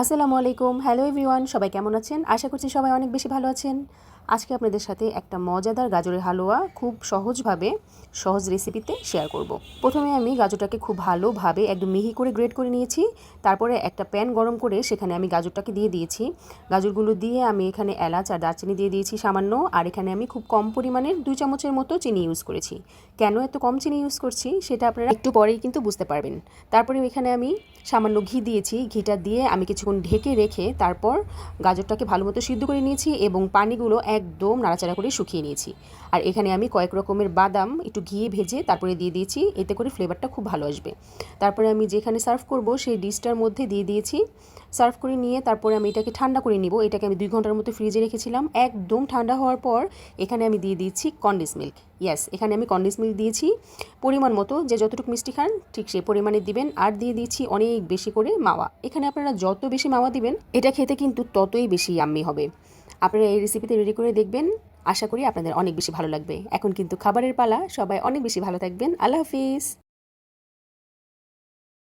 আসসালামু আলাইকুম। Hello everyone, সবাই কেমন আছেন? আশা করছি সবাই অনেক বেশি ভালো আছেন। আজকে আপনাদের সাথে একটা মজাদার গাজরের হালুয়া খুব সহজভাবে সহজ রেসিপিতে শেয়ার করব। প্রথমে আমি গাজরটাকে খুব ভালোভাবে একদম মিহি করে গ্রেট করে নিয়েছি। তারপরে একটা প্যান গরম করে সেখানে আমি গাজরটাকে দিয়ে দিয়েছি। গাজরগুলো দিয়ে আমি এখানে এলাচ আর দারচিনি দিয়ে দিয়েছি সামান্য। আর এখানে আমি খুব কম পরিমাণের 2 চামচের মতো চিনি ইউজ করেছি। কেন এত কম চিনি ইউজ করছি সেটা আপনারা একটু পরেই কিন্তু বুঝতে পারবেন। তারপরে এখানে আমি সামান্য ঘি দিয়েছি। ঘিটা দিয়ে আমি কিছুক্ষণ ঢেকে রেখে তারপর গাজরটাকে ভালো মতো সিদ্ধ করে নিয়েছি এবং পানিগুলো একদম নাড়াচাড়া করে শুকিয়ে নিয়েছি। আর এখানে আমি কয়েক রকমের বাদাম একটু ঘিয়ে ভেজে তারপরে দিয়ে দিয়েছি, এতে করে ফ্লেভারটা খুব ভালো আসবে। তারপরে আমি যেখানে সার্ভ করব সেই ডিশটার মধ্যে দিয়ে দিয়েছি। সার্ভ করে নিয়ে তারপরে আমি এটাকে ঠান্ডা করে নিব। এটাকে আমি 2 ঘন্টার মতো ফ্রিজে রেখেছিলাম। একদম ঠান্ডা হওয়ার পর এখানে আমি দিয়ে দিয়েছি কনডেন্স মিল্ক। এখানে আমি কনডেন্স মিল্ক দিয়েছি পরিমাণ মতো, যে যতটুকু মিষ্টি খান ঠিক সেই পরিমাণে দিবেন। আর দিয়ে দিয়েছি অনেক বেশি করে মাওয়া। এখানে আপনারা যত বেশি মাওয়া দিবেন এটা খেতে কিন্তু ততই বেশি ইয়াম্মি হবে। আপনারা এই রেসিপিতে রেডি করে দেখবেন, আশা করি আপনাদের অনেক বেশি ভালো লাগবে। এখন কিন্তু খাবারের পালা, সবাই অনেক বেশি ভালো থাকবেন। আল্লাহ হাফিজ।